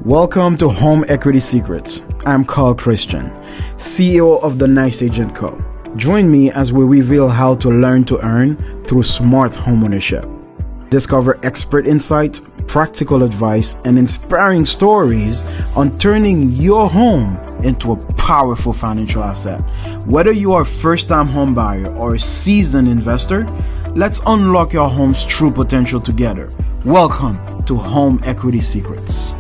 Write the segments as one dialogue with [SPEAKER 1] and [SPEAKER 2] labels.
[SPEAKER 1] Welcome to Home Equity Secrets. I'm Carl Christian, CEO of the Nice Agent Co. Join me as we reveal how to learn to earn through smart homeownership. Discover expert insights, practical advice, and inspiring stories on turning your home into a powerful financial asset. Whether you are a first-time home buyer or a seasoned investor, let's unlock your home's true potential together. Welcome to Home Equity Secrets.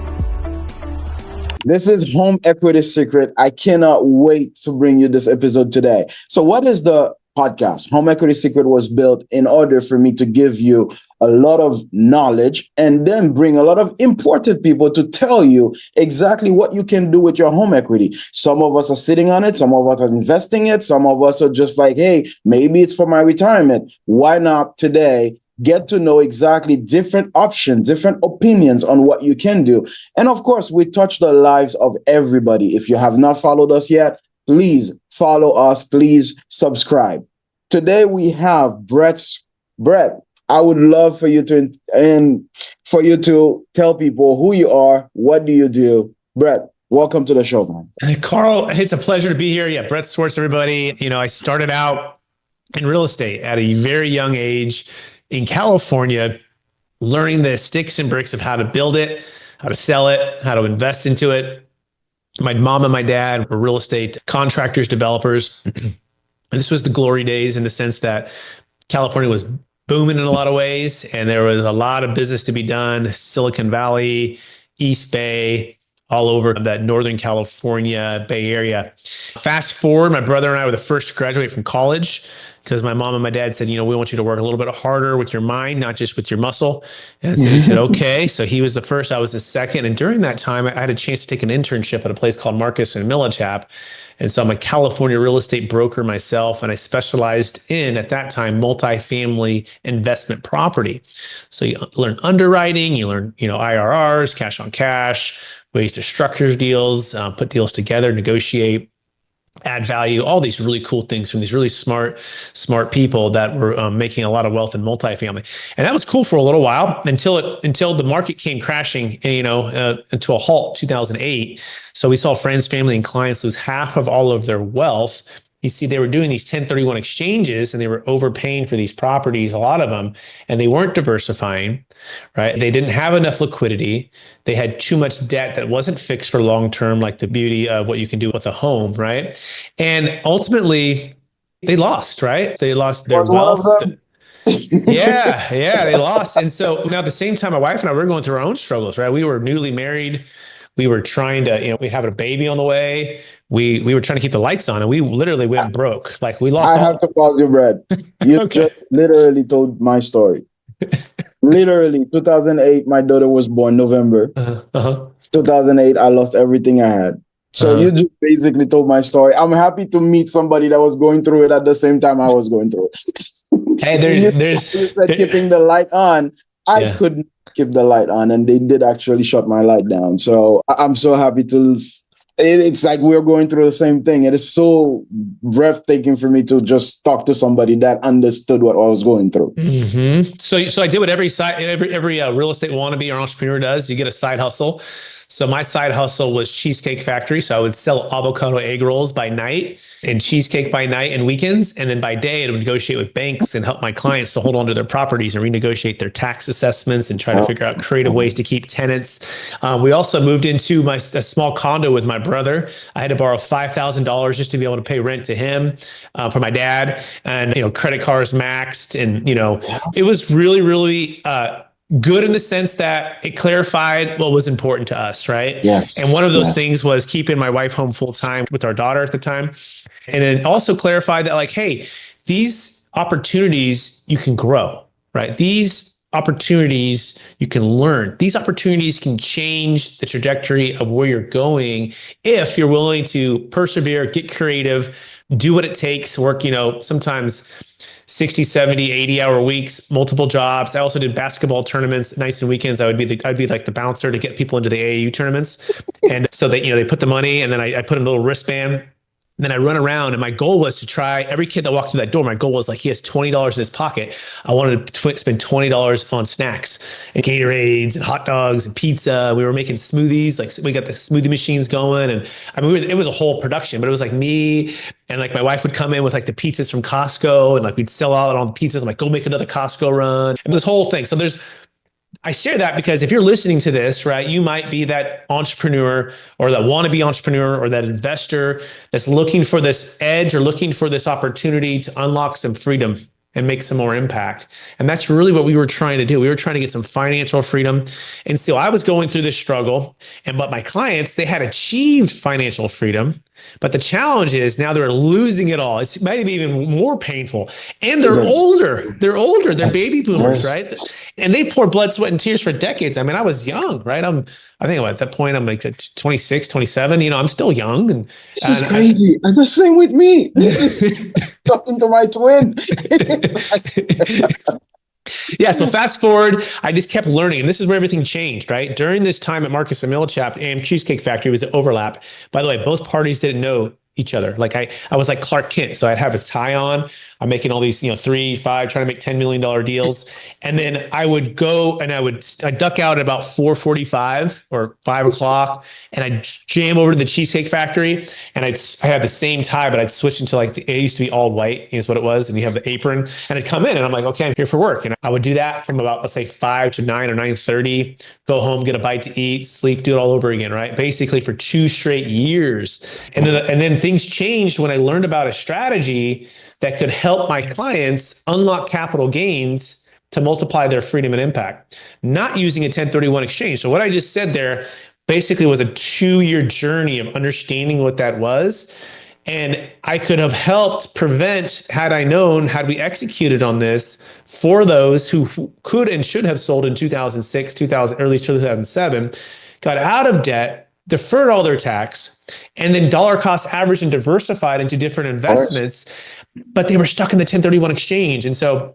[SPEAKER 1] This is Home Equity Secret. I cannot wait to bring you this episode today. So what is the podcast? Home Equity Secret was built in order for me to give you a lot of knowledge and then bring a lot of important people to tell you exactly what you can do with your home equity. Some of us are sitting on it. Some of us are investing it. Some of us are just like, hey, maybe it's for my retirement. Why not today get to know exactly different options, different opinions on what you can do? And of course, we touch the lives of everybody. If you have not followed us yet, please follow us. Please subscribe. Today we have Brett. I would love for you to tell people who you are, what do you do. Brett, welcome to the show, man.
[SPEAKER 2] Hey, Carl, it's a pleasure to be here. Yeah, Brett Swarts, everybody. I started out in real estate at a very young age in California, learning the sticks and bricks of how to build it, how to sell it, how to invest into it. My mom and my dad were real estate contractors, developers. And this was the glory days in the sense that California was booming in a lot of ways, and there was a lot of business to be done. Silicon Valley, East Bay, all over that Northern California Bay Area. Fast forward, my brother and I were the first to graduate from college because my mom and my dad said, we want you to work a little bit harder with your mind, not just with your muscle. And so he said, okay. So he was the first, I was the second. And during that time, I had a chance to take an internship at a place called Marcus and Millichap. And so I'm a California real estate broker myself, and I specialized in, at that time, multifamily investment property. So you learn underwriting, you learn, IRRs, cash on cash, ways to structure deals, put deals together, negotiate, add value, all these really cool things from these really smart people that were making a lot of wealth in multifamily. And that was cool for a little while until the market came crashing, into a halt, 2008. So we saw friends, family, and clients lose half of all of their wealth. You see, they were doing these 1031 exchanges and they were overpaying for these properties, a lot of them, and they weren't diversifying, right? They didn't have enough liquidity. They had too much debt that wasn't fixed for long-term, like the beauty of what you can do with a home, right? And ultimately, they lost, right? They lost their wealth. Yeah, they lost. And so now at the same time, my wife and I were going through our own struggles, right? We were newly married. We were trying to, we had a baby on the way. We were trying to keep the lights on, and we literally went broke. Like we lost.
[SPEAKER 1] I have to pause you, Brett. You
[SPEAKER 2] Okay.
[SPEAKER 1] just literally told my story. Literally, 2008, my daughter was born November. 2008, I lost everything I had. So you just basically told my story. I'm happy to meet somebody that was going through it at the same time I was going through it.
[SPEAKER 2] Hey,
[SPEAKER 1] you said keeping the light on. I couldn't keep the light on, and they did actually shut my light down. So I'm so happy to. It's like we're going through the same thing. It is so breathtaking for me to just talk to somebody that understood what I was going through.
[SPEAKER 2] Mm-hmm. So I did what every real estate wannabe or entrepreneur does. You get a side hustle. So my side hustle was Cheesecake Factory. So I would sell avocado egg rolls by night and cheesecake by night and weekends. And then by day, I would negotiate with banks and help my clients to hold on to their properties and renegotiate their tax assessments and try to figure out creative ways to keep tenants. We also moved into a small condo with my brother. I had to borrow $5,000 just to be able to pay rent to him for my dad. And, credit cards maxed. And, it was really, really, good in the sense that it clarified what was important to us, right?
[SPEAKER 1] Yes.
[SPEAKER 2] And one of those things was keeping my wife home full time with our daughter at the time. And then also clarified that like, hey, these opportunities you can grow, right? These opportunities you can learn. These opportunities can change the trajectory of where you're going if you're willing to persevere, get creative, do what it takes, work, sometimes 60, 70, 80-hour weeks, multiple jobs. I also did basketball tournaments, nights and weekends. I'd be like the bouncer to get people into the AAU tournaments. And so they put the money, and then I put a little wristband And then I run around, and my goal was to try every kid that walked through that door. My goal was like, he has $20 in his pocket. I wanted to spend $20 on snacks and Gatorades and hot dogs and pizza. We were making smoothies. Like we got the smoothie machines going. And I mean, it was a whole production, but it was like me and like my wife would come in with like the pizzas from Costco, and like we'd sell out on the pizzas. I'm like, go make another Costco run. And this whole thing. So I share that because if you're listening to this, right, you might be that entrepreneur or that wannabe entrepreneur or that investor that's looking for this edge or looking for this opportunity to unlock some freedom and make some more impact. And that's really what we were trying to do. We were trying to get some financial freedom. And so I was going through this struggle, but my clients, they had achieved financial freedom. But the challenge is now they're losing it all. It might be even more painful. And they're older. They're baby boomers, right? And they poured blood, sweat, and tears for decades. I mean, I was young, right? I think at that point, I'm like 26, 27. I'm still young. And
[SPEAKER 3] this is crazy. And the same with me. This is talking to my twin.
[SPEAKER 2] Yeah. So fast forward, I just kept learning. And this is where everything changed, right? During this time at Marcus and Millichap and Cheesecake Factory was an overlap. By the way, both parties didn't know each other. Like I was like Clark Kent. So I'd have a tie on. I'm making all these, 3, 5, trying to make $10 million deals. And then I would go and I'd duck out at about 4:45 or 5 o'clock, and I'd jam over to the Cheesecake Factory, and I had the same tie, but I'd switch into like, it used to be all white is what it was. And you have the apron, and I'd come in and I'm like, okay, I'm here for work. And I would do that from about, let's say 5 to 9 or 9:30, go home, get a bite to eat, sleep, do it all over again, right? Basically for 2 straight years. And then things changed when I learned about a strategy that could help my clients unlock capital gains to multiply their freedom and impact, not using a 1031 exchange. So what I just said there basically was a 2-year journey of understanding what that was. And I could have helped prevent, had we executed on this, for those who could and should have sold in 2006, early 2007, got out of debt, deferred all their tax, and then dollar cost averaged and diversified into different investments, but they were stuck in the 1031 exchange. And so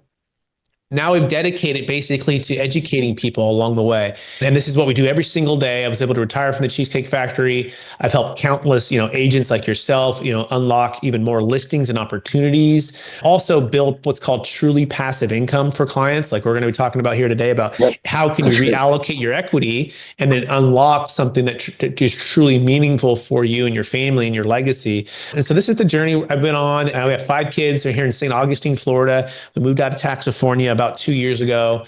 [SPEAKER 2] now we've dedicated basically to educating people along the way. And this is what we do every single day. I was able to retire from the Cheesecake Factory. I've helped countless, agents like yourself, unlock even more listings and opportunities. Also build what's called truly passive income for clients. Like we're going to be talking about here today about how can you reallocate your equity and then unlock something that is truly meaningful for you and your family and your legacy. And so this is the journey I've been on. We have 5 kids. They're here in St. Augustine, Florida. We moved out of California about 2 years ago.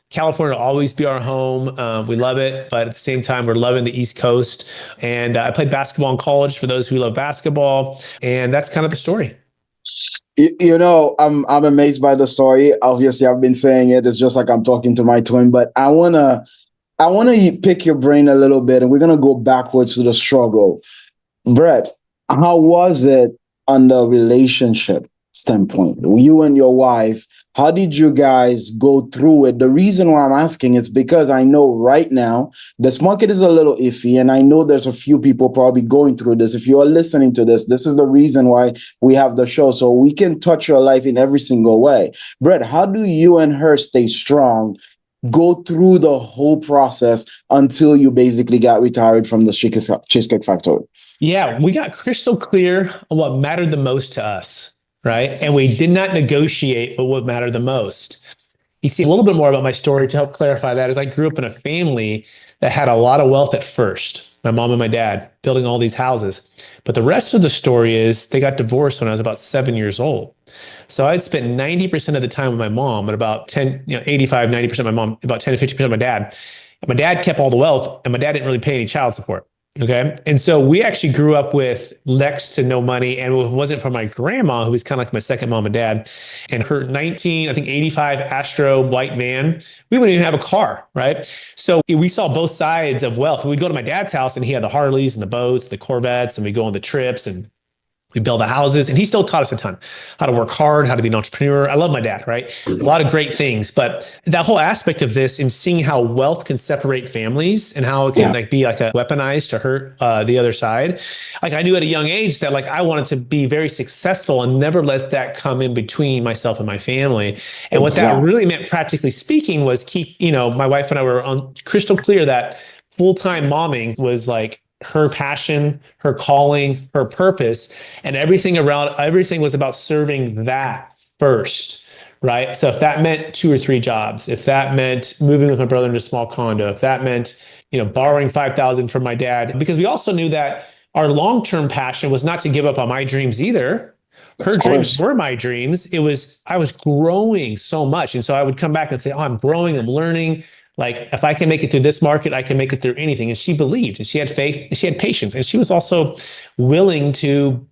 [SPEAKER 2] California will always be our home. We love it, but at the same time, we're loving the East Coast. And I played basketball in college for those who love basketball. And that's kind of the story.
[SPEAKER 3] I'm amazed by the story. Obviously, I've been saying it. It's just like I'm talking to my twin, but I wanna pick your brain a little bit, and we're gonna go backwards to the struggle. Brett, how was it on the relationship standpoint? You and your wife, how did you guys go through it? The reason why I'm asking is because I know right now this market is a little iffy, and I know there's a few people probably going through this. If you are listening to this, this is the reason why we have the show, so we can touch your life in every single way. Brett, how do you and her stay strong, go through the whole process until you basically got retired from the Cheesecake Factory?
[SPEAKER 2] Yeah, we got crystal clear on what mattered the most to us. Right. And we did not negotiate what mattered the most. You see, a little bit more about my story to help clarify that is I grew up in a family that had a lot of wealth at first. My mom and my dad building all these houses. But the rest of the story is they got divorced when I was about 7 years old. So I'd spent 90% of the time with my mom, but about 85, 90% my mom, about 10 to 50% my dad. And my dad kept all the wealth, and my dad didn't really pay any child support. Okay. And so we actually grew up with next to no money. And if it wasn't for my grandma, who was kind of like my second mom and dad, and her 85 Astro white van, we wouldn't even have a car. Right. So we saw both sides of wealth. We'd go to my dad's house, and he had the Harleys and the boats, the Corvettes, and we'd go on the trips and we build the houses, and he still taught us a ton, how to work hard, how to be an entrepreneur. I love my dad, right? A lot of great things, but that whole aspect of this and seeing how wealth can separate families and how it can be like a weaponized to hurt the other side. Like I knew at a young age that like I wanted to be very successful and never let that come in between myself and my family. And what that really meant, practically speaking, was keep, my wife and I were on crystal clear that full-time momming was like her passion, her calling, her purpose, and everything was about serving that first. Right. So if that meant 2 or 3 jobs, if that meant moving with my brother into a small condo, if that meant, borrowing 5,000 from my dad, because we also knew that our long-term passion was not to give up on my dreams either. Her
[SPEAKER 3] Of
[SPEAKER 2] dreams
[SPEAKER 3] course.
[SPEAKER 2] were my dreams. I was growing so much. And so I would come back and say, oh, I'm growing, I'm learning. Like if I can make it through this market, I can make it through anything. And she believed and she had faith and she had patience. And she was also willing to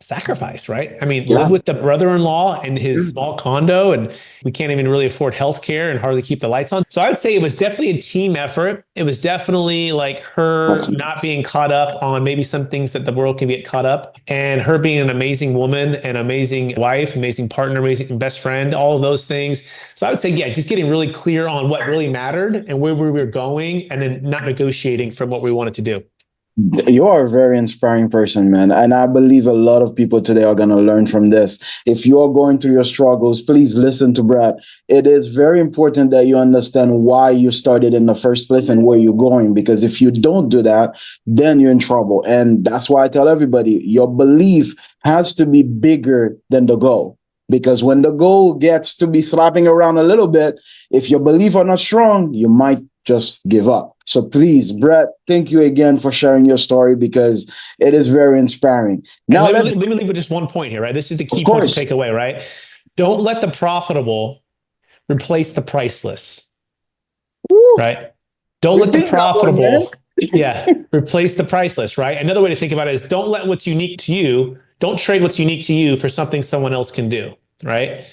[SPEAKER 2] sacrifice, right? I mean, live
[SPEAKER 3] Yeah.
[SPEAKER 2] with the brother-in-law in his small condo, and we can't even really afford healthcare and hardly keep the lights on. So I would say it was definitely a team effort. It was definitely like her
[SPEAKER 3] That's
[SPEAKER 2] not being caught up on maybe some things that the world can get caught up, and her being an amazing woman, an amazing wife, amazing partner, amazing best friend, all of those things. So I would say, yeah, just getting really clear on what really mattered and where we were going, and then not negotiating from what we wanted to do.
[SPEAKER 3] You are a very inspiring person, man. And I believe a lot of people today are going to learn from this. If you are going through your struggles, please listen to Brett. It is very important that you understand why you started in the first place and where you're going. Because if you don't do that, then you're in trouble. And that's why I tell everybody your belief has to be bigger than the goal. Because when the goal gets to be slapping around a little bit, if your belief are not strong, you might just give up. So please, Brett, thank you again for sharing your story because it is very inspiring. Now
[SPEAKER 2] let me leave with just one point here, right? This is the key
[SPEAKER 3] of
[SPEAKER 2] point to
[SPEAKER 3] course,
[SPEAKER 2] take away, right? Don't let the profitable replace the priceless,
[SPEAKER 3] woo,
[SPEAKER 2] right? Don't let the
[SPEAKER 3] repeat that one, man.
[SPEAKER 2] profitable, yeah, replace the priceless, right? Another way to think about it is don't let what's unique to you, don't trade what's unique to you for something someone else can do, right?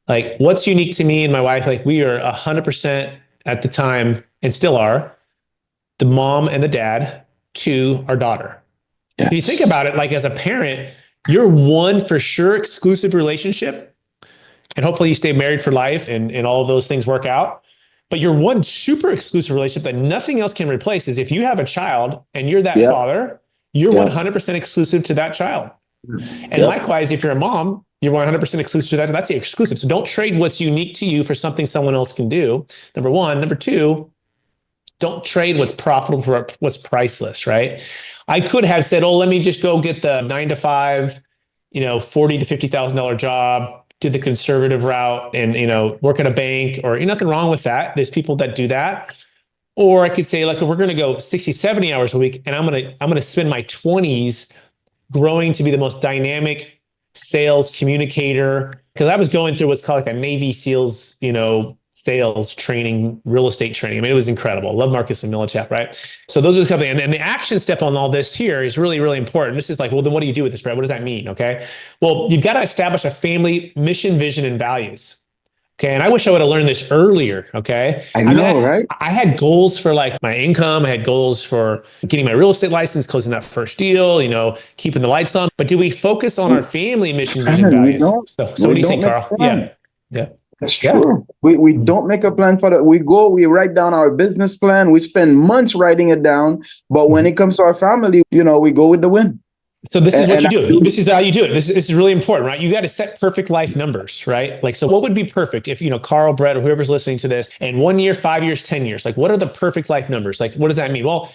[SPEAKER 2] Like what's unique to me and my wife, like we are 100% at the time and still are the mom and the dad to our daughter. If you think
[SPEAKER 3] Yes.
[SPEAKER 2] about it, like as a parent, you're one for sure exclusive relationship, and hopefully you stay married for life and all of those things work out. But your one super exclusive relationship that nothing else can replace is if you have a child and you're that
[SPEAKER 3] Yep.
[SPEAKER 2] father, you're
[SPEAKER 3] Yep.
[SPEAKER 2] 100% exclusive to that child. And
[SPEAKER 3] Yep.
[SPEAKER 2] likewise, if you're a mom, you're 100% exclusive to that. That's the exclusive. So don't trade what's unique to you for something someone else can do. Number one. Number two, don't trade what's profitable for what's priceless, right? I could have said, oh, let me just go get the 9 to 5, $40,000 to $50,000 job, do the conservative route and, work at a bank or nothing wrong with that. There's people that do that. Or I could say, like, we're going to go 60, 70 hours a week and I'm going to spend my 20s growing to be the most dynamic sales communicator. Because I was going through what's called like a Navy SEALs, sales training, real estate training. I mean, it was incredible. Love Marcus and Millichap, right? So those are the company. And the action step on all this here is really, really important. This is like, well, then what do you do with this, Brett? What does that mean? Okay. Well, you've got to establish a family mission, vision, and values. Okay. And I wish I would have learned this earlier. Okay.
[SPEAKER 3] I
[SPEAKER 2] I mean,
[SPEAKER 3] know, right?
[SPEAKER 2] I had goals for like my income. I had goals for getting my real estate license, closing that first deal, keeping the lights on. But do we focus on our family mission, vision,
[SPEAKER 3] Family,
[SPEAKER 2] values? So what
[SPEAKER 3] we
[SPEAKER 2] do you
[SPEAKER 3] don't
[SPEAKER 2] think,
[SPEAKER 3] make
[SPEAKER 2] Carl?
[SPEAKER 3] a plan.
[SPEAKER 2] Yeah. Yeah.
[SPEAKER 3] That's
[SPEAKER 2] Yeah.
[SPEAKER 3] true. We don't make a plan for that. We write down our business plan. We spend months writing it down. But when it comes to our family, we go with the wind.
[SPEAKER 2] So this is what
[SPEAKER 3] And
[SPEAKER 2] you do. This is how you do it. This is really important, right? You got to set perfect life numbers, right? Like, so what would be perfect if, Carl, Brett, or whoever's listening to this, and 1 year, 5 years, 10 years, like what are the perfect life numbers? Like, what does that mean? Well,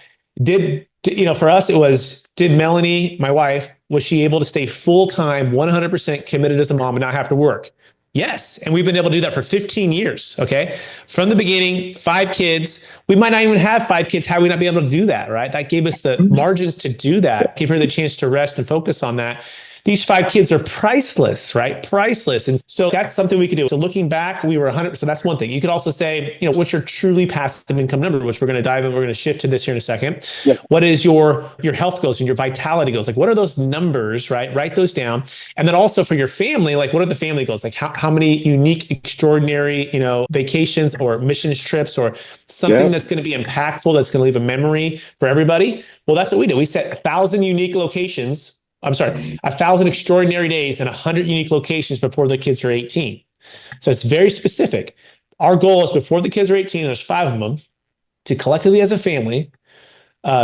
[SPEAKER 2] for us, it was, did Melanie, my wife, was she able to stay full-time, 100% committed as a mom and not have to work? Yes. And we've been able to do that for 15 years. Okay. From the beginning, 5 kids. We might not even have 5 kids. How we not be able to do that? Right. That gave us the margins to do that, give her the chance to rest and focus on that. These 5 kids are priceless, right? Priceless. And so that's something we could do. So looking back, we were 100. So that's one thing. You could also say, what's your truly passive income number, which we're going to dive in. We're going to shift to this here in a second.
[SPEAKER 3] Yeah.
[SPEAKER 2] What is your health goals and your vitality goals? Like, what are those numbers, right? Write those down. And then also for your family, like, what are the family goals? Like how many unique, extraordinary, vacations or missions trips or something that's going to be impactful, that's going to leave a memory for everybody. Well, that's what we do. We set 1,000 unique locations. 1,000 extraordinary days and 100 unique locations before the kids are 18. So it's very specific. Our goal is before the kids are 18, there's 5 of them, to collectively as a family,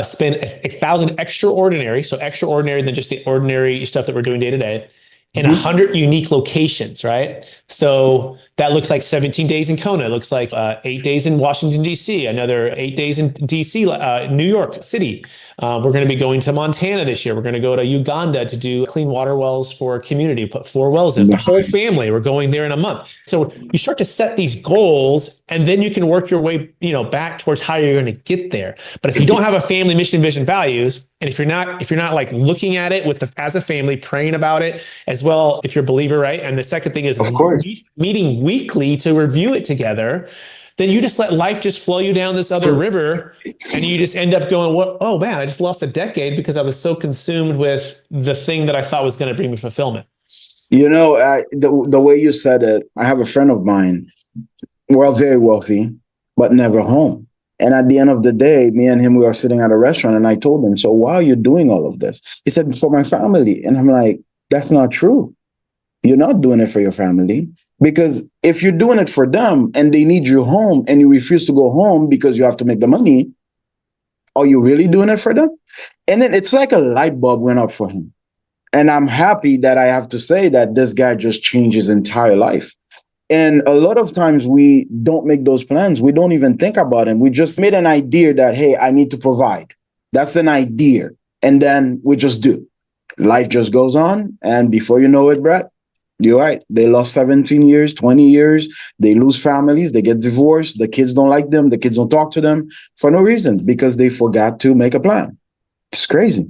[SPEAKER 2] spend 1,000 extraordinary, so extraordinary than just the ordinary stuff that we're doing day to day, in 100 unique locations, right? So that looks like 17 days in Kona. It looks like 8 days in Washington, D.C., another 8 days in D.C., New York City. We're going to be going to Montana this year. We're going to go to Uganda to do clean water wells for a community, put 4 wells in. The whole family, we're going there in a month. So you start to set these goals, and then you can work your way, back towards how you're going to get there. But if you don't have a family mission, vision, values, and if you're not like looking at it as a family, praying about it as well, if you're a believer, right? And the second thing is meeting weekly to review it together, then you just let life just flow you down this other river, and you just end up going, "What? Oh man, I just lost a decade because I was so consumed with the thing that I thought was going to bring me fulfillment."
[SPEAKER 3] The way you said it, I have a friend of mine, well, very wealthy, but never home. And at the end of the day, me and him, we were sitting at a restaurant, and I told him, "So why are you doing all of this?" He said, "For my family." And I'm like, "That's not true. You're not doing it for your family. Because if you're doing it for them and they need you home and you refuse to go home because you have to make the money, are you really doing it for them?" And then it's like a light bulb went up for him. And I'm happy that I have to say that this guy just changed his entire life. And a lot of times we don't make those plans. We don't even think about them. We just made an idea that, hey, I need to provide. That's an idea. And then we just do. Life just goes on. And before you know it, Brett, you're right. They lost 17 years, 20 years. They lose families. They get divorced. The kids don't like them. The kids don't talk to them for no reason because they forgot to make a plan. It's crazy.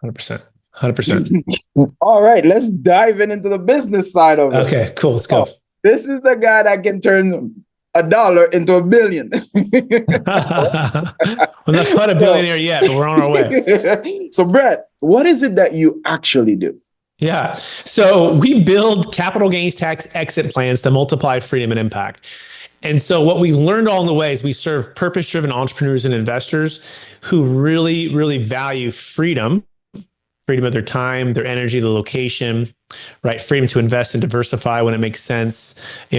[SPEAKER 2] 100%. 100%.
[SPEAKER 3] All right, let's dive into the business side of it.
[SPEAKER 2] Okay, cool. Let's go.
[SPEAKER 3] This is the guy that can turn $1 into $1 billion.
[SPEAKER 2] We're not quite a billionaire yet, but we're on our way.
[SPEAKER 3] So, Brett, what is it that you actually do?
[SPEAKER 2] Yeah. So we build capital gains tax exit plans to multiply freedom and impact. And so what we learned along the way is we serve purpose-driven entrepreneurs and investors who really, really value freedom of their time, their energy, the location, right? Freedom to invest and diversify when it makes sense.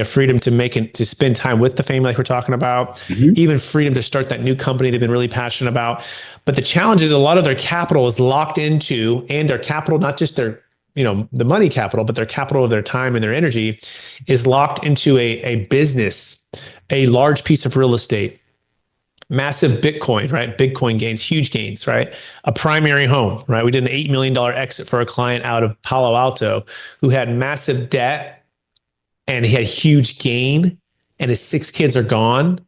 [SPEAKER 2] Freedom to spend time with the family, like we're talking about. Even freedom to start that new company they've been really passionate about. But the challenge is a lot of their capital is locked into, and their capital, not just their the money capital, but their capital of their time and their energy is locked into a business, a large piece of real estate, massive Bitcoin, right? Bitcoin gains, huge gains, right? A primary home, right? We did an $8 million exit for a client out of Palo Alto who had massive debt and he had huge gain, and his 6 kids are gone.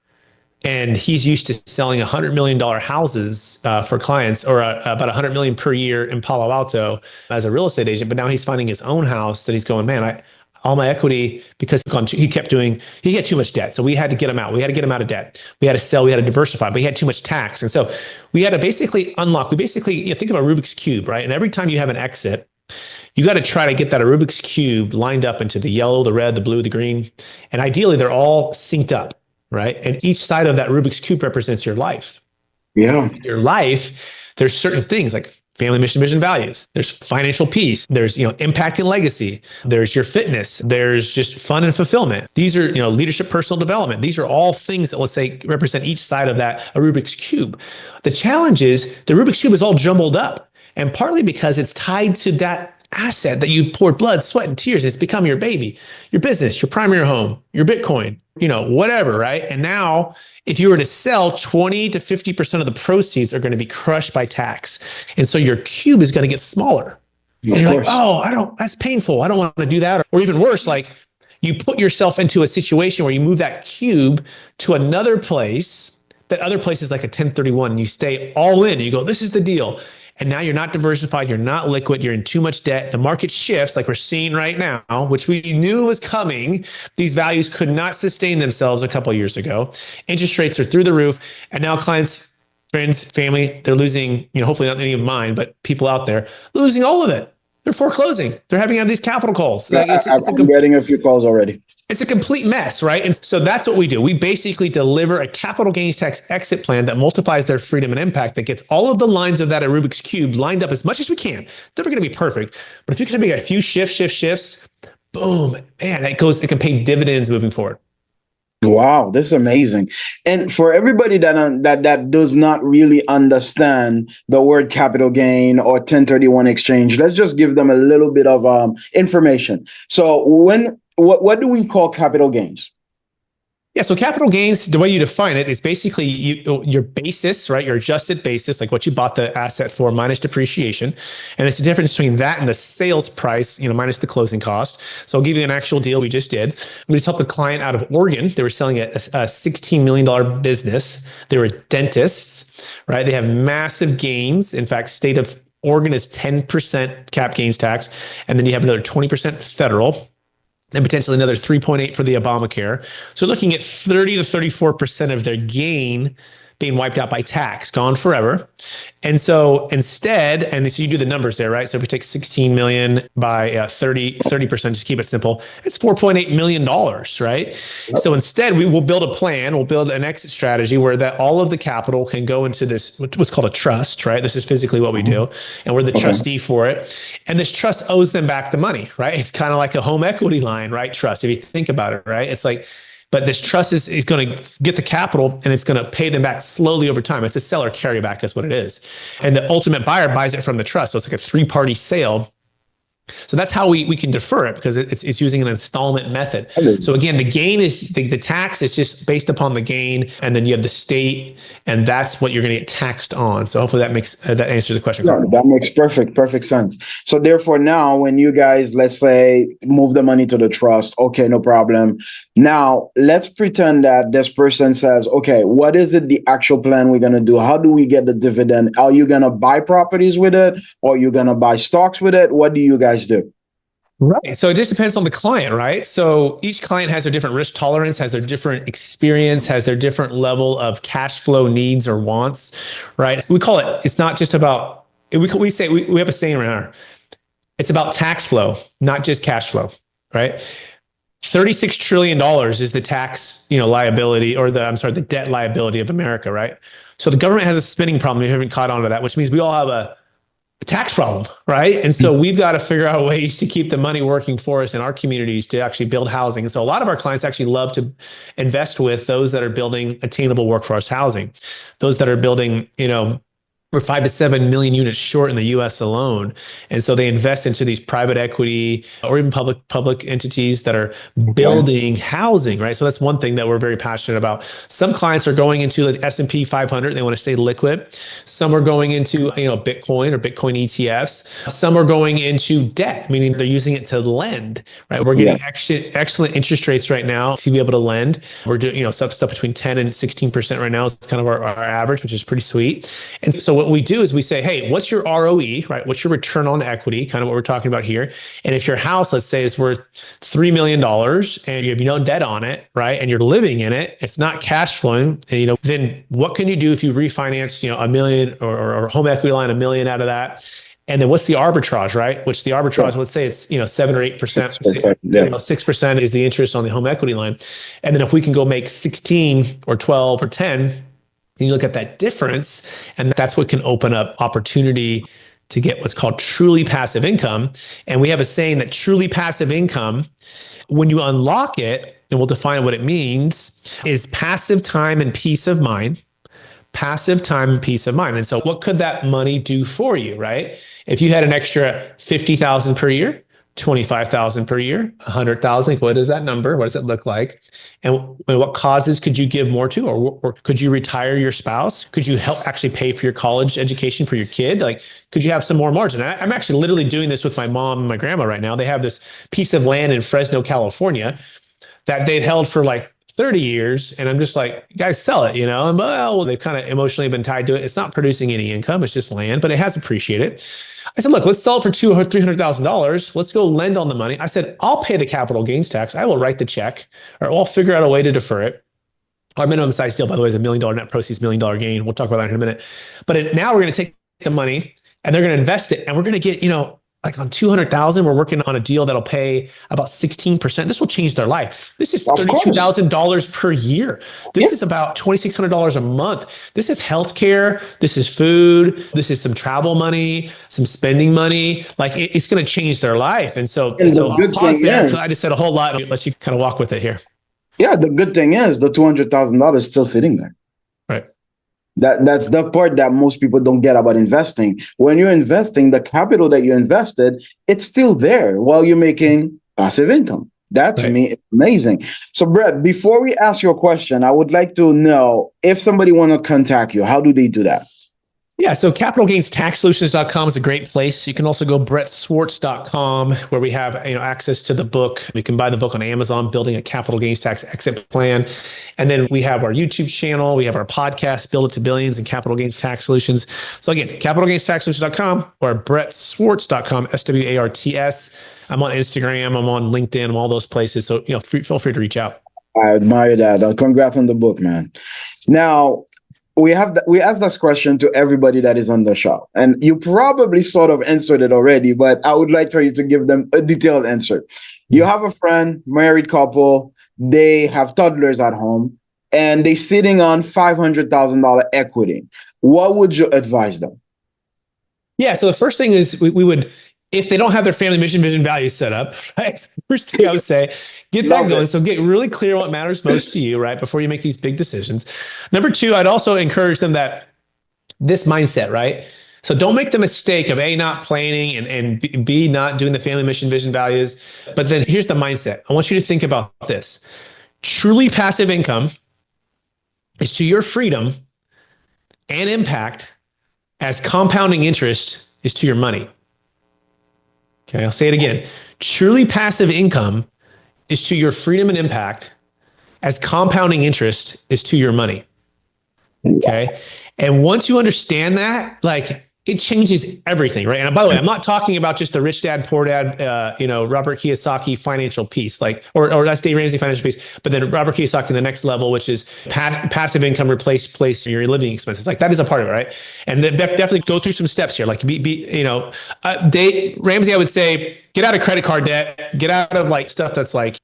[SPEAKER 2] And he's used to selling $100 million houses for clients, or about $100 million per year in Palo Alto as a real estate agent. But now he's finding his own house that he's going, man, all my equity, because he had too much debt. So we had to get him out. We had to get him out of debt. We had to sell, we had to diversify, but he had too much tax. And so we had to basically unlock, think of a Rubik's Cube, right? And every time you have an exit, you got to try to get that Rubik's Cube lined up into the yellow, the red, the blue, the green. And ideally they're all synced up, right? And each side of that Rubik's Cube represents your life.
[SPEAKER 3] Yeah.
[SPEAKER 2] Your life, there's certain things like family, mission, vision, values. There's financial peace. There's, impact and legacy. There's your fitness. There's just fun and fulfillment. These are, leadership, personal development. These are all things that, let's say, represent each side of a Rubik's Cube. The challenge is the Rubik's Cube is all jumbled up, and partly because it's tied to that asset that you poured blood, sweat, and tears. It's become your baby, your business, your primary home, your Bitcoin, whatever, right? And now if you were to sell, 20 to 50% of the proceeds are going to be crushed by tax. And so your cube is going to get smaller. And you're like, oh, that's painful. I don't want to do that. Or even worse, like you put yourself into a situation where you move that cube to another place. That other place is like a 1031, and you stay all in. You go, this is the deal. And now you're not diversified, you're not liquid, you're in too much debt. The market shifts like we're seeing right now, which we knew was coming. These values could not sustain themselves a couple of years ago. Interest rates are through the roof. And now clients, friends, family, they're losing, hopefully not any of mine, but people out there, they're losing all of it. They're foreclosing. They're having these capital calls.
[SPEAKER 3] I'm getting a few calls already.
[SPEAKER 2] It's a complete mess, right? And so that's what we do. We basically deliver a capital gains tax exit plan that multiplies their freedom and impact, that gets all of the lines of that Rubik's Cube lined up as much as we can. Never going to be perfect, but if you can make a few shifts, boom, man, it can pay dividends moving forward.
[SPEAKER 3] Wow, this is amazing. And for everybody that does not really understand the word capital gain or 1031 exchange, let's just give them a little bit of information. So what do we call capital gains?
[SPEAKER 2] Yeah, so capital gains, the way you define it is basically your basis, right? Your adjusted basis, like what you bought the asset for minus depreciation. And it's the difference between that and the sales price, minus the closing cost. So I'll give you an actual deal we just did. We just helped a client out of Oregon. They were selling a $16 million business. They were dentists, right? They have massive gains. In fact, state of Oregon is 10% cap gains tax. And then you have another 20% federal, and potentially another 3.8 for the Obamacare. So looking at 30 to 34% of their gain being wiped out by tax, gone forever. And so instead, and so you do the numbers there, right? So if we take 16 million by 30%, just keep it simple, it's $4.8 million, right? Yep. So instead we will build a plan, we'll build an exit strategy where that all of the capital can go into this, what's called a trust, right? This is physically what we do. And we're the trustee for it. And this trust owes them back the money, right? It's kind of like a home equity line, right? Trust, if you think about it, right? It's like, but this trust is going to get the capital and it's going to pay them back slowly over time. It's a seller carryback is what it is. And the ultimate buyer buys it from the trust. So it's like a three-party sale. So that's how we can defer it, because it's using an installment method. So again, the gain is the tax is just based upon the gain, and then you have the state, and that's what you're going to get taxed on. So hopefully that answers the question.
[SPEAKER 3] Yeah, that makes perfect sense. So therefore, now when you guys, let's say, move the money to the trust, okay, no problem. Now let's pretend that this person says, okay, what is it the actual plan we're going to do? How do we get the dividend? Are you going to buy properties with it, or are you going to buy stocks with it? What do you guys do?
[SPEAKER 2] Right. So it just depends on the client, right? So each client has their different risk tolerance, has their different experience, has their different level of cash flow needs or wants, right? We call it, it's not just about, we have a saying around here. It's about tax flow, not just cash flow, right? $36 trillion is the tax, liability, or the debt liability of America, right? So the government has a spending problem. You haven't caught on to that, which means we all have a tax problem, right? And so we've got to figure out ways to keep the money working for us in our communities to actually build housing. And so a lot of our clients actually love to invest with those that are building attainable workforce housing, those that are building, we're 5 to 7 million units short in the US alone. And so they invest into these private equity or even public entities that are building housing, right? So that's one thing that we're very passionate about. Some clients are going into the S&P 500. They want to stay liquid. Some are going into, Bitcoin or Bitcoin ETFs. Some are going into debt, meaning they're using it to lend, right? We're getting excellent interest rates right now to be able to lend. We're doing, stuff between 10 and 16% right now. It's kind of our average, which is pretty sweet. And so what we do is we say, hey, what's your ROE, right? What's your return on equity? Kind of what we're talking about here. And if your house, let's say, is worth $3 million and you have no debt on it, right? And you're living in it, it's not cash flowing, then what can you do if you refinance, $1 million or home equity line, $1 million out of that? And then what's the arbitrage, right? Which the arbitrage, let's say it's 7 or 8%, 6% is the interest on the home equity line. And then if we can go make 16 or 12 or 10, and you look at that difference, and that's what can open up opportunity to get what's called truly passive income. And we have a saying that truly passive income, when you unlock it, and we'll define what it means, is passive time and peace of mind. Passive time and peace of mind. And so what could that money do for you, right? If you had an extra 50,000 per year, 25,000 per year, 100,000, what is that number? What does it look like? And what causes could you give more to, or could you retire your spouse? Could you help actually pay for your college education for your kid? Like, could you have some more margin? I'm actually literally doing this with my mom and my grandma right now. They have this piece of land in Fresno, California that they've held for like 30 years. And I'm just like, guys, sell it, And well, they've kind of emotionally been tied to it. It's not producing any income. It's just land, but it has appreciated. I said, look, let's sell it for $200,000 or $300,000. Let's go lend on the money. I said, I'll pay the capital gains tax. I will write the check, or I'll figure out a way to defer it. Our minimum size deal, by the way, is $1 million net proceeds, $1 million gain. We'll talk about that in a minute. But now we're going to take the money and they're going to invest it, and we're going to get, like on 200,000, we're working on a deal that'll pay about 16%. This will change their life. This is $32,000 per year. This is about $2,600 a month. This is healthcare. This is food. This is some travel money, some spending money. Like it's going to change their life. And so I'll pause there. I just said a whole lot. Let's you kind of walk with it here.
[SPEAKER 3] Yeah, the good thing is the $200,000 is still sitting there.
[SPEAKER 2] Right.
[SPEAKER 3] That's the part that most people don't get about investing. When you're investing, the capital that you invested, it's still there while you're making passive income. That to
[SPEAKER 2] Right.
[SPEAKER 3] me is amazing. So, Brett, before we ask your question, I would like to know if somebody want to contact you, how do they do that?
[SPEAKER 2] Yeah, so capitalgainstaxsolutions.com is a great place. You can also go brettswarts.com where we have access to the book. You can buy the book on Amazon, Building a Capital Gains Tax Exit Plan. And then we have our YouTube channel, we have our podcast, Build It to Billions and Capital Gains Tax Solutions. So again, capitalgainstaxsolutions.com or brettswarts.com, SWARTS. I'm on Instagram, I'm on LinkedIn, I'm all those places. So feel free to reach out.
[SPEAKER 3] I admire that. Congrats on the book, man. Now, we asked this question to everybody that is on the show, and you probably sort of answered it already, but I would like for you to give them a detailed answer. You have a friend, married couple, they have toddlers at home, and they're sitting on $500,000 equity. What would you advise them?
[SPEAKER 2] Yeah. So the first thing is we would, if they don't have their family mission, vision, values set up, right? So first thing I would say, get that going. So get really clear what matters most to you, right? Before you make these big decisions. Number two, I'd also encourage them that this mindset, right? So don't make the mistake of A, not planning and B, not doing the family mission, vision, values. But then here's the mindset. I want you to think about this. Truly passive income is to your freedom and impact as compounding interest is to your money. Okay, I'll say it again. Truly passive income is to your freedom and impact as compounding interest is to your money. Okay. And once you understand that, like it changes everything, right? And by the way, I'm not talking about just the rich dad, poor dad, Robert Kiyosaki financial piece, like, or that's Dave Ramsey financial piece, but then Robert Kiyosaki the next level, which is passive income replace your living expenses. Like that is a part of it, right? And then definitely go through some steps here. Like Dave Ramsey, I would say, get out of credit card debt, get out of like stuff that's like,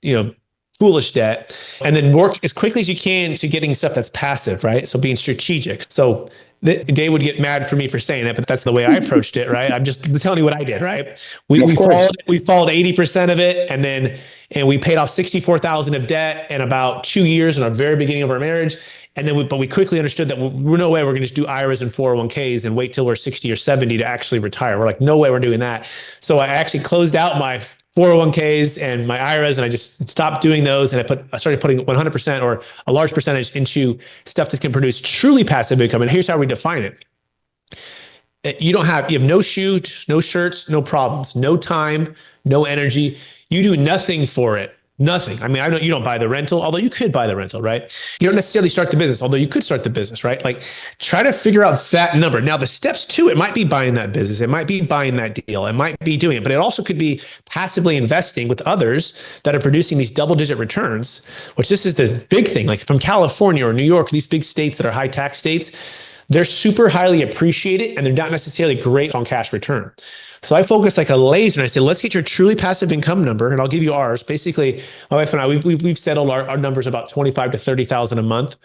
[SPEAKER 2] foolish debt, and then work as quickly as you can to getting stuff that's passive, right? So being strategic. So Dave would get mad for me for saying it, but that's the way I approached it, right? I'm just telling you what I did, right? We followed 80% of it, and we paid off 64,000 of debt in about 2 years in our very beginning of our marriage. And then we quickly understood that we're no way we're going to just do IRAs and 401ks and wait till we're 60 or 70 to actually retire. We're like, no way we're doing that. So I actually closed out my 401ks and my IRAs, and I just stopped doing those. And I started putting 100% or a large percentage into stuff that can produce truly passive income. And here's how we define it. You have no shoes, no shirts, no problems, no time, no energy. You do nothing for it. Nothing. I mean, I know you don't buy the rental, although you could buy the rental, right? You don't necessarily start the business, although you could start the business, right? Like try to figure out that number. Now the steps to it might be buying that business. It might be buying that deal. It might be doing it, but it also could be passively investing with others that are producing these double-digit returns, which this is the big thing. Like from California or New York, these big states that are high tax states, they're super highly appreciated and they're not necessarily great on cash return. So I focus like a laser and I say, let's get your truly passive income number. And I'll give you ours. Basically, my wife and I, we've settled our numbers about 25 to 30,000 a month.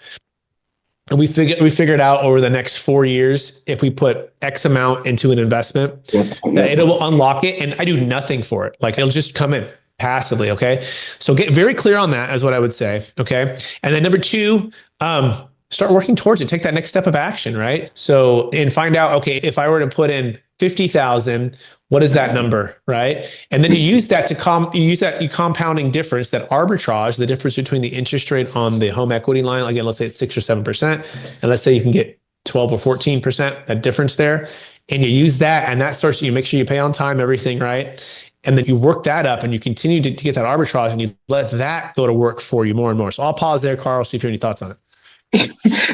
[SPEAKER 2] And we figured out over the next 4 years, if we put X amount into an investment, that it will unlock it. And I do nothing for it. Like it'll just come in passively. Okay. So get very clear on that is what I would say. Okay. And then number two, start working towards it. Take that next step of action, right? So, and find out, okay, if I were to put in 50,000, what is that number, right? And then you use that you compounding difference, that arbitrage, the difference between the interest rate on the home equity line. Again, let's say it's 6 or 7%, and let's say you can get 12 or 14%, that difference there. And you use that, and that starts, you make sure you pay on time, everything, right? And then you work that up and you continue to get that arbitrage and you let that go to work for you more and more. So I'll pause there, Carl, see if you have any thoughts on it.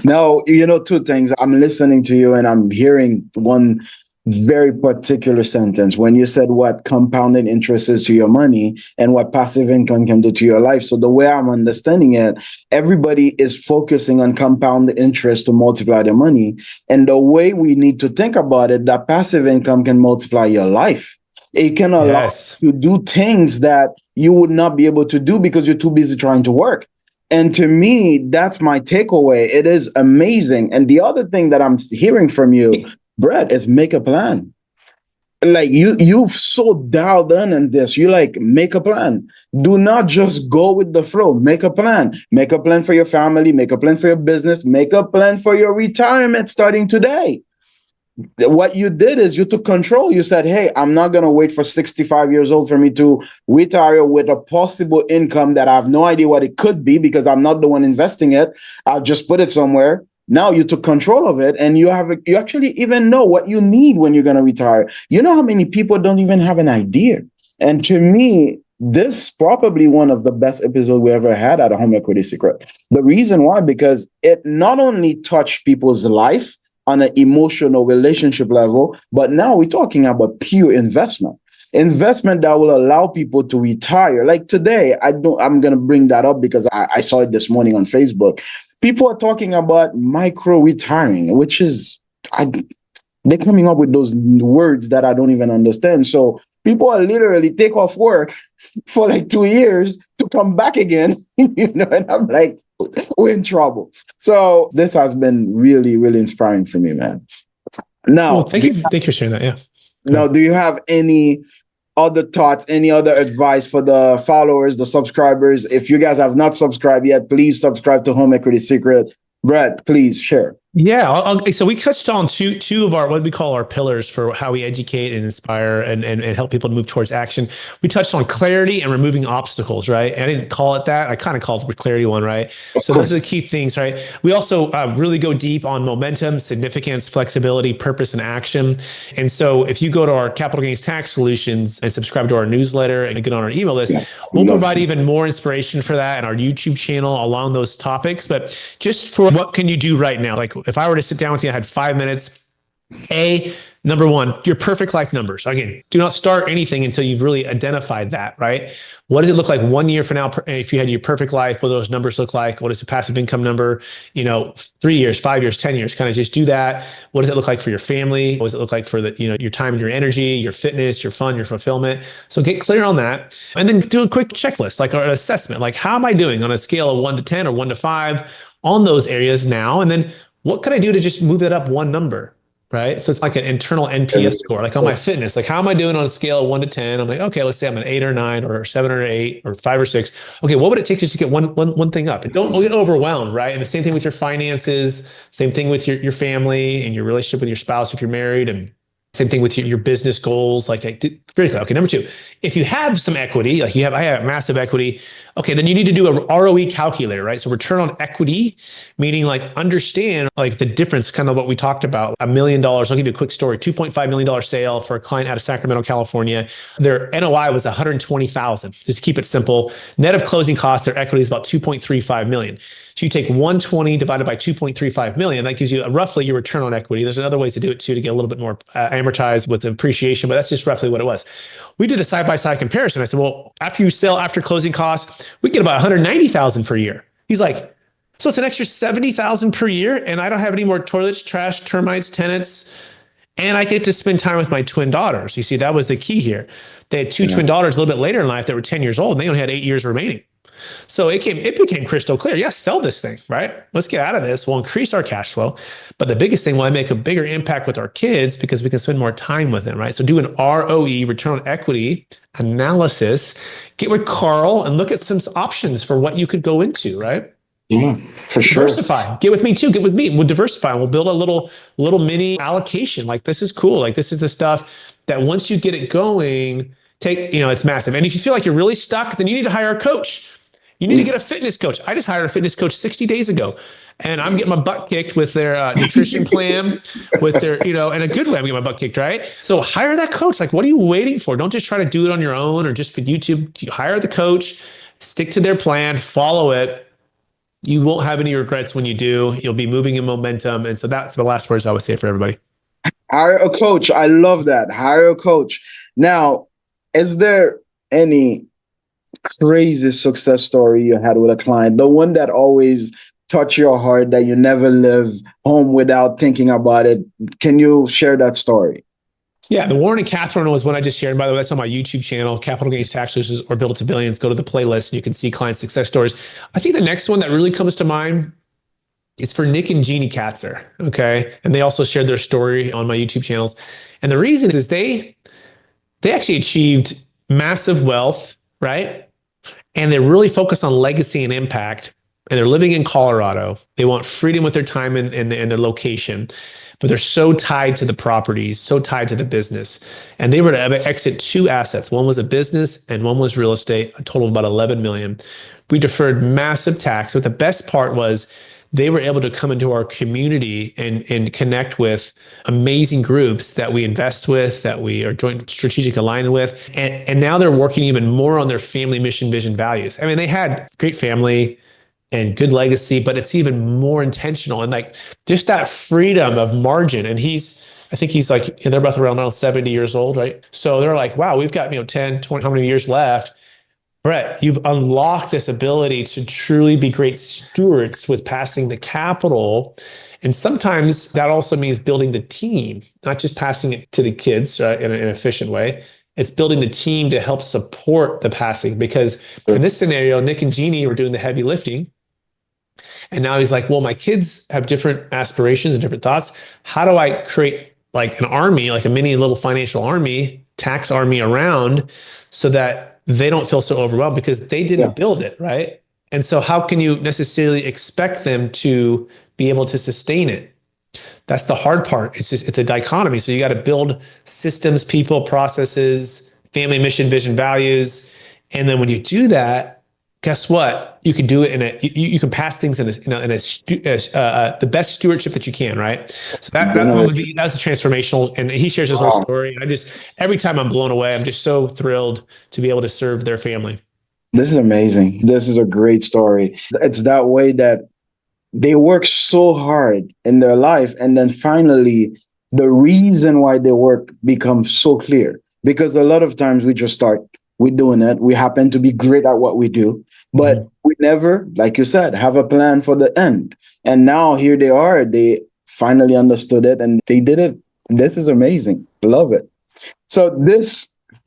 [SPEAKER 3] No, two things. I'm listening to you and I'm hearing one very particular sentence when you said what compounded interest is to your money and what passive income can do to your life. So the way I'm understanding it, everybody is focusing on compound interest to multiply their money. And the way we need to think about it, that passive income can multiply your life. It can allow you to do things that you would not be able to do because you're too busy trying to work. And to me, that's my takeaway. It is amazing. And the other thing that I'm hearing from you, Brett, is make a plan. like you've so dialed in this. You like make a plan. Do not just go with the flow. Make a plan. Make a plan for your family, make a plan for your business, make a plan for your retirement starting today. What you did is you took control. You said, hey, I'm not going to wait for 65 years old for me to retire with a possible income that I have no idea what it could be because I'm not the one investing it. I'll just put it somewhere. Now you took control of it, and you actually even know what you need when you're going to retire. You know how many people don't even have an idea? And to me, this probably one of the best episodes we ever had at a Home Equity Secret. The reason why, because it not only touched people's life on an emotional relationship level, but now we're talking about pure investment that will allow people to retire. Like today, I'm going to bring that up because I saw it this morning on Facebook. People are talking about micro retiring, which is, they're coming up with those words that I don't even understand. So people are literally take off work for like 2 years to come back again, and I'm like, we're in trouble. So this has been really, really inspiring for me, man. Now,
[SPEAKER 2] well, thank you for sharing that. Yeah.
[SPEAKER 3] Now, do you have any other thoughts, any other advice for the followers, the subscribers? If you guys have not subscribed yet, please subscribe to Home Equity Secret. Brett, please share.
[SPEAKER 2] Yeah. So we touched on two of our, what we call our pillars for how we educate and inspire and help people to move towards action. We touched on clarity and removing obstacles, right? And I didn't call it that. I kind of called it the clarity one, right? So those are the key things, right? We also really go deep on momentum, significance, flexibility, purpose, and action. And so if you go to our capital gains tax solutions and subscribe to our newsletter and get on our email list, we'll provide even more inspiration for that in our YouTube channel along those topics. But just for what can you do right now? Like if I were to sit down with you, I had 5 minutes. Number one, your perfect life numbers. Again, do not start anything until you've really identified that, right? What does it look like 1 year from now? If you had your perfect life, what do those numbers look like? What is the passive income number? 3 years, 5 years, 10 years, kind of just do that. What does it look like for your family? What does it look like for your time and your energy, your fitness, your fun, your fulfillment? So get clear on that. And then do a quick checklist, like an assessment, like how am I doing on a scale of 1 to 10 or 1 to 5 on those areas now? And then what could I do to just move that up one number? Right. So it's like an internal NPS score, like on my fitness, like how am I doing on a scale of 1 to 10? I'm like, okay, let's say I'm an 8 or 9 or 7 or 8 or 5 or 6. Okay. What would it take just to get one thing up? And don't get overwhelmed. Right. And the same thing with your finances, same thing with your family and your relationship with your spouse, if you're married, and same thing with your business goals. Like, very clear. Okay. Number 2, if you have some equity, like I have massive equity. Okay. Then you need to do a ROE calculator, right? So return on equity, meaning like understand like the difference, kind of what we talked about, $1 million. I'll give you a quick story. $2.5 million sale for a client out of Sacramento, California. Their NOI was $120,000. Just keep it simple. Net of closing costs, their equity is about $2.35 million. So you take 120 divided by 2.35 million, that gives you roughly your return on equity. There's other ways to do it too, to get a little bit more amortized with appreciation, but that's just roughly what it was. We did a side-by-side comparison. I said, well, after you sell, after closing costs, we get about 190,000 per year. He's like, so it's an extra 70,000 per year, and I don't have any more toilets, trash, termites, tenants, and I get to spend time with my twin daughters. You see, that was the key here. They had two twin daughters a little bit later in life that were 10 years old, and they only had 8 years remaining. So it became crystal clear. Yes, sell this thing, right? Let's get out of this. We'll increase our cash flow. But the biggest thing, will I make a bigger impact with our kids because we can spend more time with them, right? So do an ROE, return on equity analysis. Get with Carl and look at some options for what you could go into, right?
[SPEAKER 3] Yeah, for sure.
[SPEAKER 2] Diversify. Get with me too. Get with me. We'll diversify. We'll build a little mini allocation. Like this is cool. Like this is the stuff that once you get it going, it's massive. And if you feel like you're really stuck, then you need to hire a coach. You need to get a fitness coach. I just hired a fitness coach 60 days ago, and I'm getting my butt kicked with their nutrition plan, with their, in a good way, I'm getting my butt kicked, right? So hire that coach. Like, what are you waiting for? Don't just try to do it on your own or just for YouTube. You hire the coach, stick to their plan, follow it. You won't have any regrets when you do. You'll be moving in momentum. And so that's the last words I would say for everybody.
[SPEAKER 3] Hire a coach. I love that. Hire a coach. Now, is there any crazy success story you had with a client, the one that always touched your heart, that you never live home without thinking about it? Can you share that story?
[SPEAKER 2] Yeah, the Warren and Catherine was one I just shared. By the way, that's on my YouTube channel, Capital Gains Tax Solutions or Build It to Billions. Go to the playlist and you can see client success stories. I think the next one that really comes to mind is for Nick and Jeannie Katzer. Okay. And they also shared their story on my YouTube channels. And the reason is they they actually achieved massive wealth, right? And they're really focused on legacy and impact. And they're living in Colorado. They want freedom with their time and their location, but they're so tied to the properties, so tied to the business. And they were to exit 2 assets. One was a business and one was real estate, a total of about 11 million. We deferred massive tax. But the best part was they were able to come into our community and connect with amazing groups that we invest with, that we are joint strategic aligned with. And now they're working even more on their family, mission, vision, values. I mean, they had great family and good legacy, but it's even more intentional and like just that freedom of margin. And I think he's like, they're both around 70 years old, right? So they're like, wow, we've got, 10, 20, how many years left? Brett, you've unlocked this ability to truly be great stewards with passing the capital. And sometimes that also means building the team, not just passing it to the kids in an efficient way. It's building the team to help support the passing, because in this scenario, Nick and Jeannie were doing the heavy lifting. And now he's like, well, my kids have different aspirations and different thoughts. How do I create like an army, like a mini little financial army, tax army around, so that they don't feel so overwhelmed because they didn't build it, right? And so how can you necessarily expect them to be able to sustain it? That's the hard part. It's a dichotomy. So you got to build systems, people, processes, family, mission, vision, values. And then when you do that, guess what? You can do it you can pass things in the best stewardship that you can, right? So that's a transformational. And he shares his whole story. And every time I'm blown away, I'm just so thrilled to be able to serve their family.
[SPEAKER 3] This is amazing. This is a great story. It's that way that they work so hard in their life, and then finally, the reason why they work becomes so clear. Because a lot of times we just start. We're doing it. We happen to be great at what we do, but we never, like you said, have a plan for the end. And now here they are. They finally understood it and they did it. This is amazing. Love it. So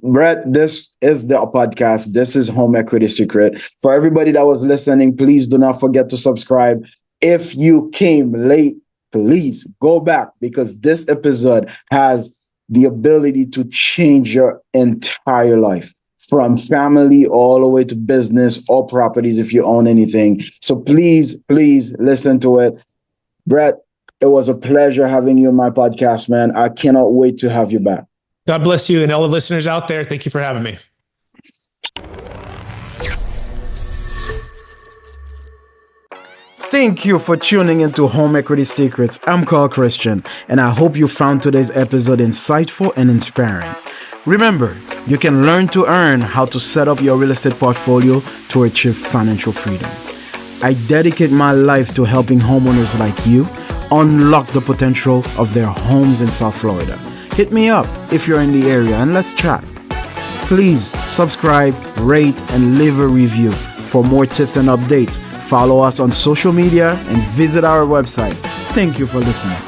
[SPEAKER 3] Brett, this is the podcast. This is Home Equity Secret. For everybody that was listening, please do not forget to subscribe. If you came late, please go back, because this episode has the ability to change your entire life. From family all the way to business or properties if you own anything. So please listen to it. Brett, it was a pleasure having you on my podcast, man. I cannot wait to have you back.
[SPEAKER 2] God bless you and all the listeners out there. Thank you for having me.
[SPEAKER 1] Thank you for tuning into Home Equity Secrets. I'm Carl Christian, and I hope you found today's episode insightful and inspiring. Remember, you can learn to earn how to set up your real estate portfolio to achieve financial freedom. I dedicate my life to helping homeowners like you unlock the potential of their homes in South Florida. Hit me up if you're in the area and let's chat. Please subscribe, rate, and leave a review. For more tips and updates, follow us on social media and visit our website. Thank you for listening.